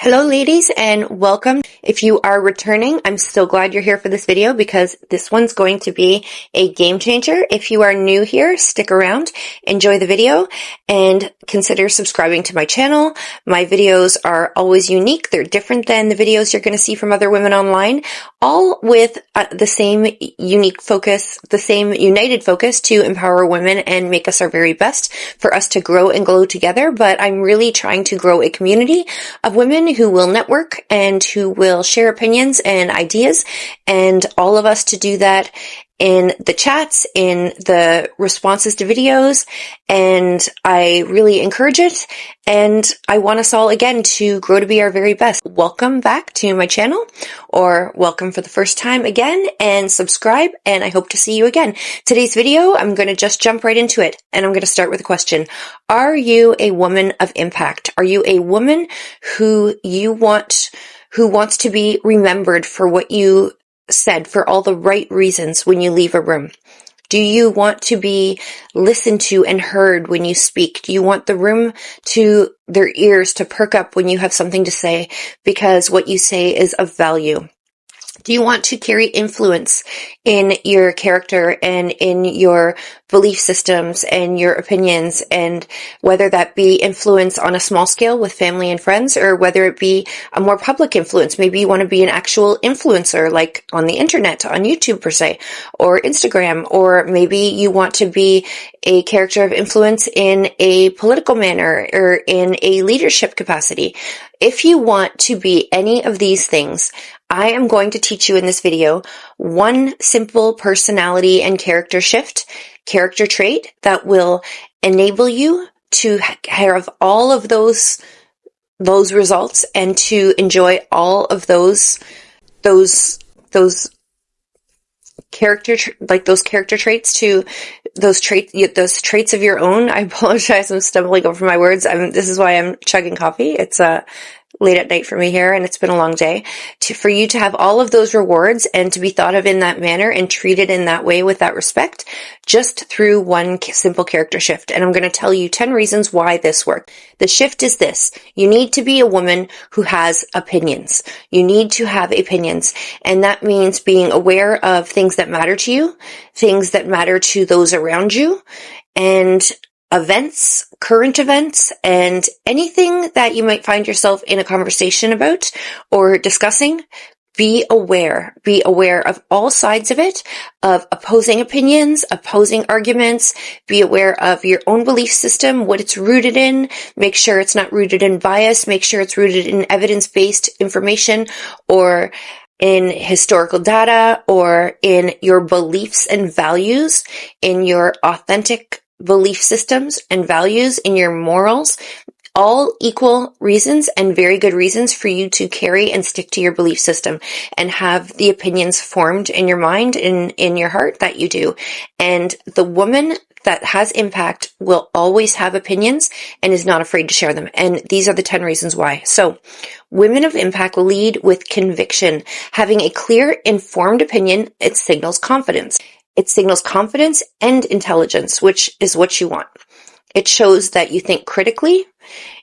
Hello ladies and welcome. If you are returning, I'm so glad you're here for this video because this one's going to be a game changer. If you are new here, stick around, enjoy the video, and consider subscribing to my channel. My videos are always unique. They're different than the videos you're going to see from other women online, all with the same unique focus, the same united focus to empower women and make us our very best for us to grow and glow together. But I'm really trying to grow a community of women who will network and who will share opinions and ideas, and all of us to do that in the chats, in the responses to videos, and I really encourage it, and I want us all again to grow to be our very best. Welcome back to my channel, or welcome for the first time again, and subscribe, and I hope to see you again. Today's video, I'm going to just jump right into it, and I'm going to start with a question. Are you a woman of impact? Are you a woman who wants to be remembered for what you said, for all the right reasons when you leave a room? Do you want to be listened to and heard when you speak? Do you want the room to their ears to perk up when you have something to say because what you say is of value? Do you want to carry influence in your character and in your belief systems and your opinions, and whether that be influence on a small scale with family and friends, or whether it be a more public influence? Maybe you want to be an actual influencer, like on the internet, on YouTube per se, or Instagram, or maybe you want to be a character of influence in a political manner or in a leadership capacity. If you want to be any of these things, I am going to teach you in this video one simple personality and character trait that will enable you to have all of those results and to enjoy all of those character traits, those traits of your own. I apologize, I'm stumbling over my words. This is why I'm chugging coffee. It's late at night for me here, and it's been a long day. For you to have all of those rewards and to be thought of in that manner and treated in that way with that respect, just through one simple character shift. And I'm going to tell you 10 reasons why this works. The shift is this: you need to be a woman who has opinions. You need to have opinions, and that means being aware of things that matter to you, things that matter to those around you, and events, current events, and anything that you might find yourself in a conversation about or discussing. Be aware of all sides of it, of opposing opinions, opposing arguments. Be aware of your own belief system, what it's rooted in. Make sure it's not rooted in bias. Make sure it's rooted in evidence-based information, or in historical data, or in your beliefs and values, in your authentic belief systems and values, in your morals. All equal reasons and very good reasons for you to carry and stick to your belief system and have the opinions formed in your mind, in your heart, that you do. And the woman that has impact will always have opinions and is not afraid to share them. And these are the 10 reasons why. So, women of impact lead with conviction. Having a clear, informed opinion, it signals confidence. It signals confidence and intelligence, which is what you want. It shows that you think critically.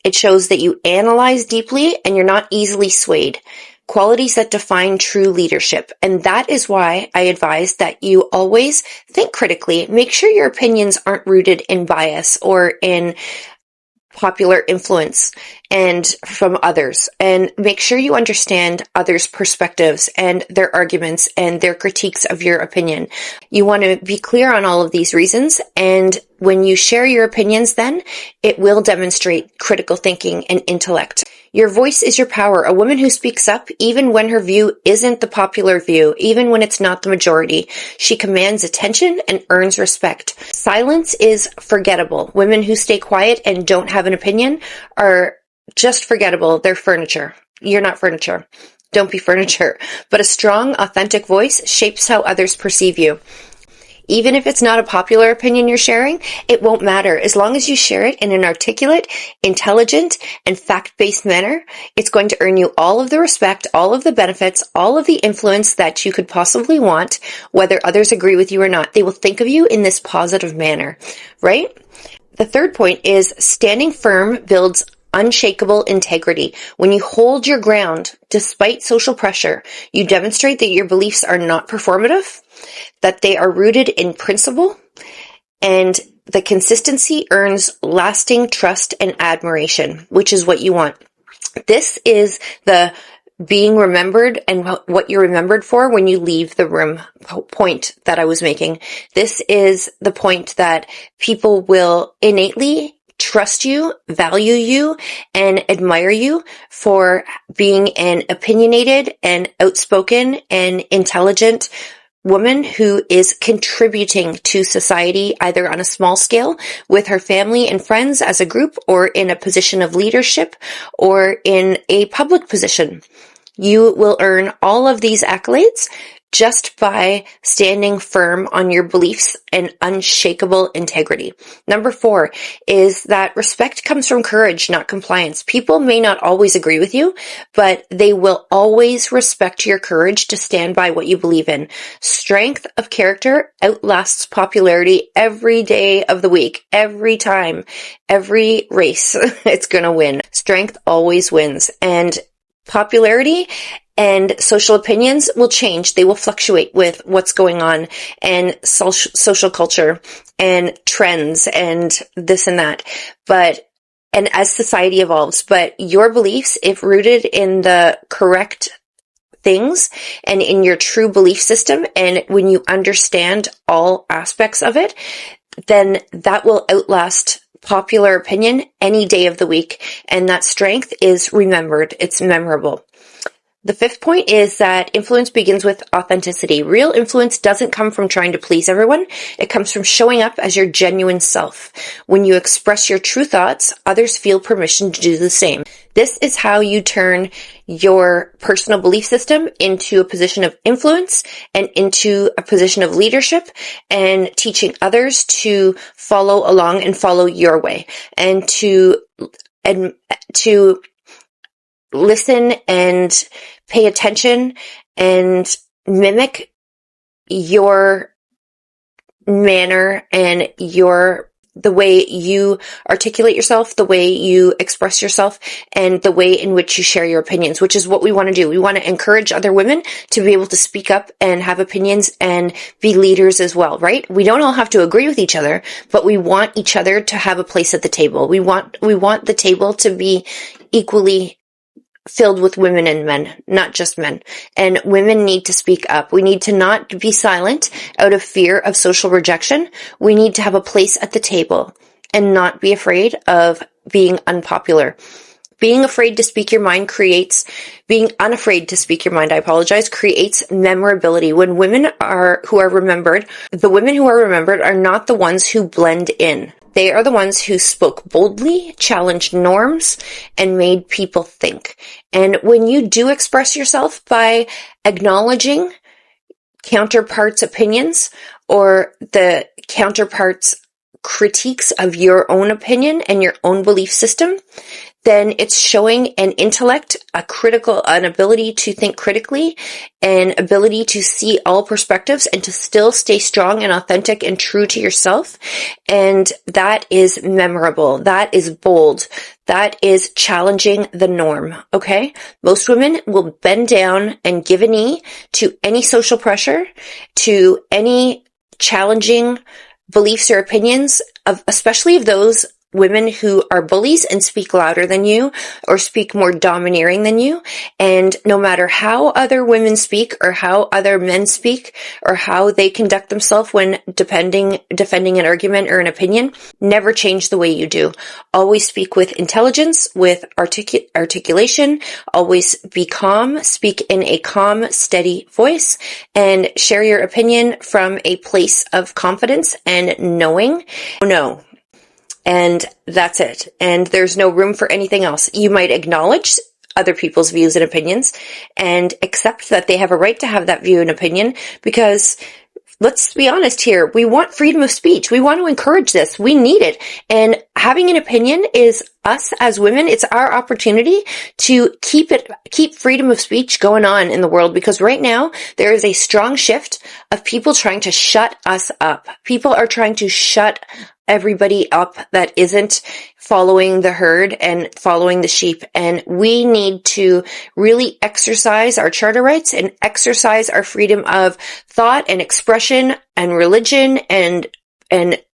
It shows that you analyze deeply and you're not easily swayed. Qualities that define true leadership. And that is why I advise that you always think critically. Make sure your opinions aren't rooted in bias or in popular influence and from others, and make sure you understand others' perspectives and their arguments and their critiques of your opinion. You want to be clear on all of these reasons, and when you share your opinions, then it will demonstrate critical thinking and intellect. Your voice is your power. A woman who speaks up, even when her view isn't the popular view, even when it's not the majority, she commands attention and earns respect. Silence is forgettable. Women who stay quiet and don't have an opinion are just forgettable. They're furniture. You're not furniture. Don't be furniture. But a strong, authentic voice shapes how others perceive you. Even if it's not a popular opinion you're sharing, it won't matter. As long as you share it in an articulate, intelligent, and fact-based manner, it's going to earn you all of the respect, all of the benefits, all of the influence that you could possibly want, whether others agree with you or not. They will think of you in this positive manner, right? The third point is standing firm builds unshakable integrity. When you hold your ground despite social pressure, you demonstrate that your beliefs are not performative, that they are rooted in principle, and the consistency earns lasting trust and admiration, which is what you want. This is the being remembered and what you're remembered for when you leave the room point that I was making. This is the point that people will innately trust you, value you, and admire you for being an opinionated and outspoken and intelligent woman who is contributing to society either on a small scale with her family and friends as a group, or in a position of leadership, or in a public position. You will earn all of these accolades just by standing firm on your beliefs and unshakable integrity. Number 4 is that respect comes from courage, not compliance. People may not always agree with you, but they will always respect your courage to stand by what you believe in. Strength of character outlasts popularity every day of the week, every time, every race. It's going to win. Strength always wins. And popularity and social opinions will change. They will fluctuate with what's going on and social culture and trends and this and that. And as society evolves, but your beliefs, if rooted in the correct things and in your true belief system, and when you understand all aspects of it, then that will outlast popular opinion any day of the week. And that strength is remembered. It's memorable. The 5th point is that influence begins with authenticity. Real influence doesn't come from trying to please everyone. It comes from showing up as your genuine self. When you express your true thoughts, others feel permission to do the same. This is how you turn your personal belief system into a position of influence and into a position of leadership, and teaching others to follow along and follow your way, and to listen and pay attention and mimic your manner and the way you articulate yourself, the way you express yourself, and the way in which you share your opinions, which is what we want to do. We want to encourage other women to be able to speak up and have opinions and be leaders as well, right? We don't all have to agree with each other, but we want each other to have a place at the table. We want the table to be equally filled with women and men, not just men. And women need to speak up. We need to not be silent out of fear of social rejection. We need to have a place at the table and not be afraid of being unpopular. Being unafraid to speak your mind creates memorability. When women who are remembered, the women who are remembered are not the ones who blend in. They are the ones who spoke boldly, challenged norms, and made people think. And when you do express yourself by acknowledging counterparts' opinions or the counterparts' critiques of your own opinion and your own belief system, then it's showing an intellect, an ability to think critically, an ability to see all perspectives and to still stay strong and authentic and true to yourself. And that is memorable. That is bold. That is challenging the norm. Okay? Most women will bend down and give a knee to any social pressure, to any challenging beliefs or opinions especially of those women who are bullies and speak louder than you or speak more domineering than you. And no matter how other women speak or how other men speak or how they conduct themselves when defending an argument or an opinion, never change the way you do. Always speak with intelligence, with articulation, always be calm, speak in a calm, steady voice, and share your opinion from a place of confidence and knowing. No. And that's it. And there's no room for anything else. You might acknowledge other people's views and opinions and accept that they have a right to have that view and opinion, because let's be honest here, we want freedom of speech. We want to encourage this. We need it. And having an opinion is us as women. It's our opportunity to keep freedom of speech going on in the world, because right now there is a strong shift of people trying to shut us up. People are trying to shut everybody up that isn't following the herd and following the sheep. And we need to really exercise our charter rights and exercise our freedom of thought and expression and religion and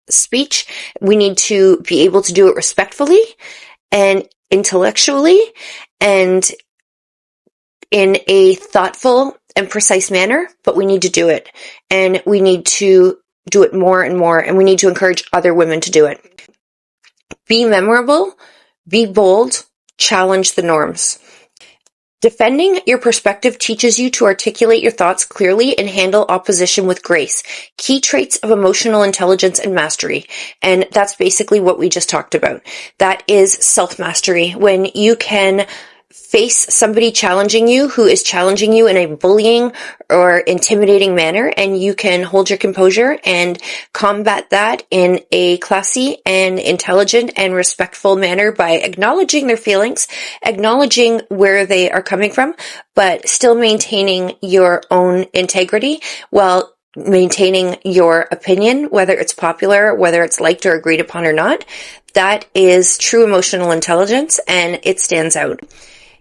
speech. We need to be able to do it respectfully and intellectually and in a thoughtful and precise manner, but we need to do it. And we need to do it more and more, and we need to encourage other women to do it. Be memorable, be bold, challenge the norms. Defending your perspective teaches you to articulate your thoughts clearly and handle opposition with grace. Key traits of emotional intelligence and mastery. And that's basically what we just talked about. That is self-mastery. When you can face somebody challenging you who is challenging you in a bullying or intimidating manner, and you can hold your composure and combat that in a classy and intelligent and respectful manner by acknowledging their feelings, acknowledging where they are coming from, but still maintaining your own integrity while maintaining your opinion, whether it's popular, whether it's liked or agreed upon or not. That is true emotional intelligence, and it stands out.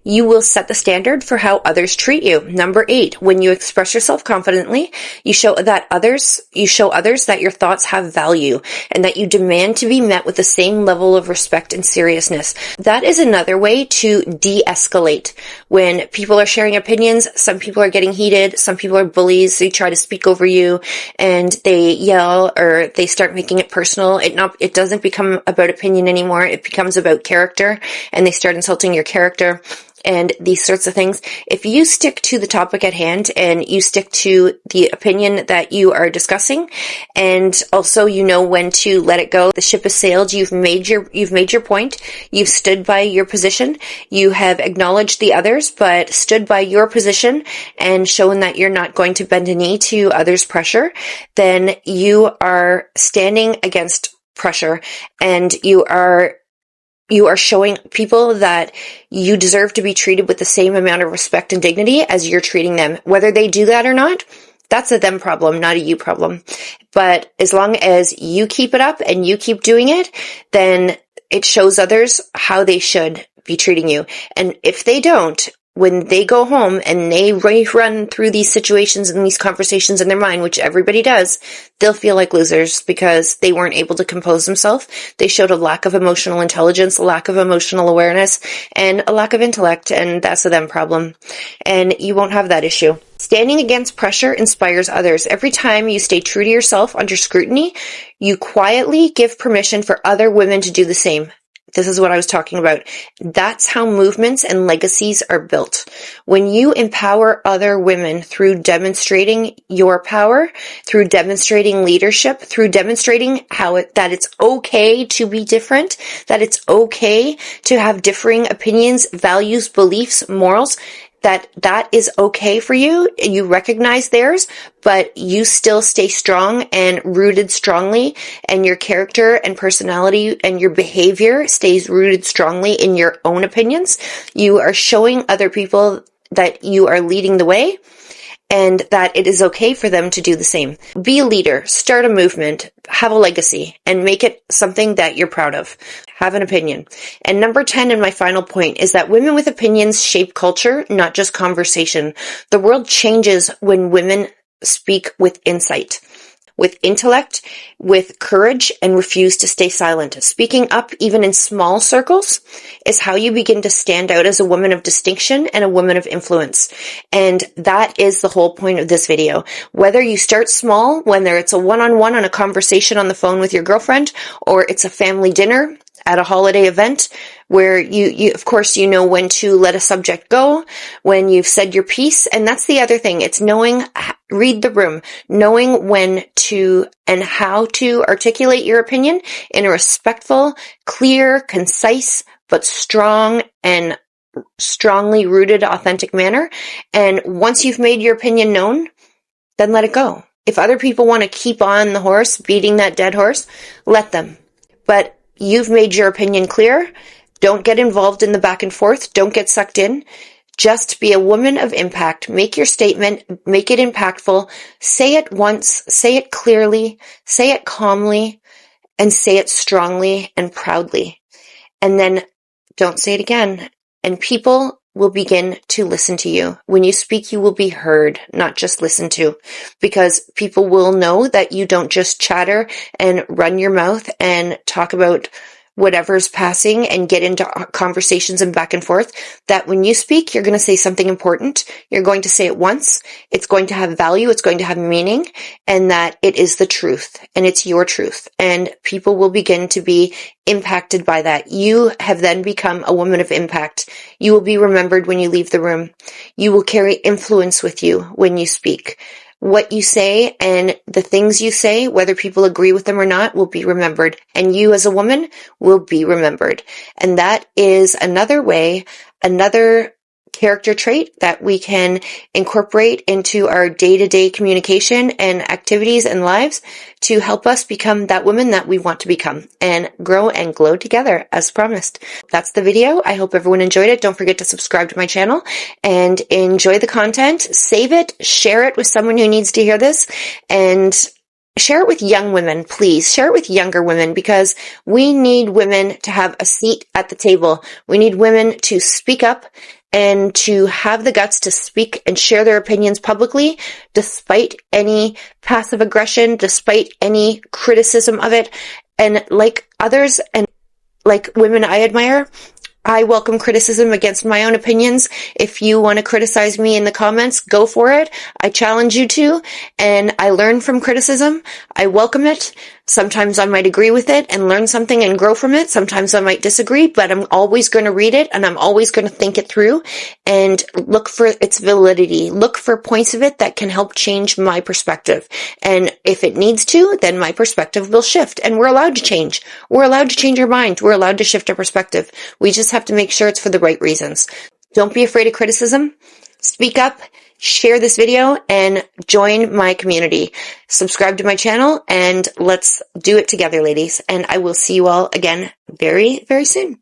You will set the standard for how others treat you. Number 8, when you express yourself confidently, you show others that your thoughts have value and that you demand to be met with the same level of respect and seriousness. That is another way to de-escalate. When people are sharing opinions, some people are getting heated, some people are bullies, they try to speak over you and they yell or they start making it personal. It doesn't become about opinion anymore. It becomes about character, and they start insulting your character and these sorts of things. If you stick to the topic at hand and you stick to the opinion that you are discussing, and also you know when to let it go, the ship has sailed, you've made your point, you've stood by your position, you have acknowledged the others, but stood by your position and shown that you're not going to bend a knee to others' pressure, then you are standing against pressure, and you are showing people that you deserve to be treated with the same amount of respect and dignity as you're treating them. Whether they do that or not, that's a them problem, not a you problem. But as long as you keep it up and you keep doing it, then it shows others how they should be treating you. And if they don't, when they go home and they run through these situations and these conversations in their mind, which everybody does, they'll feel like losers because they weren't able to compose themselves. They showed a lack of emotional intelligence, a lack of emotional awareness, and a lack of intellect, and that's a them problem. And you won't have that issue. Standing against pressure inspires others. Every time you stay true to yourself under scrutiny, you quietly give permission for other women to do the same. This is what I was talking about. That's how movements and legacies are built. When you empower other women through demonstrating your power, through demonstrating leadership, through demonstrating that it's okay to be different, that it's okay to have differing opinions, values, beliefs, morals, that is okay for you. You recognize theirs, but you still stay strong and rooted strongly, and your character and personality and your behavior stays rooted strongly in your own opinions. You are showing other people that you are leading the way and that it is okay for them to do the same. Be a leader, start a movement, have a legacy, and make it something that you're proud of. Have an opinion. And number 10, and my final point, is that women with opinions shape culture, not just conversation. The world changes when women speak with insight, with intellect, with courage, and refuse to stay silent. Speaking up, even in small circles, is how you begin to stand out as a woman of distinction and a woman of influence. And that is the whole point of this video. Whether you start small, whether it's a one-on-one on a conversation on the phone with your girlfriend, or it's a family dinner at a holiday event where you of course you know when to let a subject go, when you've said your piece. And that's the other thing. It's read the room, knowing when to and how to articulate your opinion in a respectful, clear, concise, but strong and strongly rooted, authentic manner. And once you've made your opinion known, then let it go. If other people want to keep on the horse, beating that dead horse, let them. But you've made your opinion clear. Don't get involved in the back and forth. Don't get sucked in. Just be a woman of impact. Make your statement. Make it impactful. Say it once. Say it clearly. Say it calmly. and say it strongly and proudly. And then don't say it again. And people will begin to listen to you. When you speak, you will be heard, not just listened to, because people will know that you don't just chatter and run your mouth and talk about whatever's passing and get into conversations and back and forth, that when you speak, you're going to say something important. You're going to say it once. It's going to have value. It's going to have meaning, and that it is the truth and it's your truth. And people will begin to be impacted by that. You have then become a woman of impact. You will be remembered when you leave the room. You will carry influence with you when you speak. What you say and the things you say, whether people agree with them or not, will be remembered. And you as a woman will be remembered. And that is another way, another character trait that we can incorporate into our day-to-day communication and activities and lives to help us become that woman that we want to become and grow and glow together as promised. That's the video. I hope everyone enjoyed it. Don't forget to subscribe to my channel and enjoy the content. Save it, share it with someone who needs to hear this, and share it with young women, please. Share it with younger women, because we need women to have a seat at the table. We need women to speak up and to have the guts to speak and share their opinions publicly, despite any passive aggression, despite any criticism of it. And like others and like women I admire, I welcome criticism against my own opinions. If you want to criticize me in the comments, go for it. I challenge you to, and I learn from criticism. I welcome it. Sometimes I might agree with it and learn something and grow from it. Sometimes I might disagree, but I'm always going to read it and I'm always going to think it through and look for its validity. Look for points of it that can help change my perspective. And if it needs to, then my perspective will shift. And we're allowed to change. We're allowed to change our minds. We're allowed to shift our perspective. We just have to make sure it's for the right reasons. Don't be afraid of criticism. Speak up. Share this video and join my community. Subscribe to my channel and let's do it together, ladies. And I will see you all again very, very soon.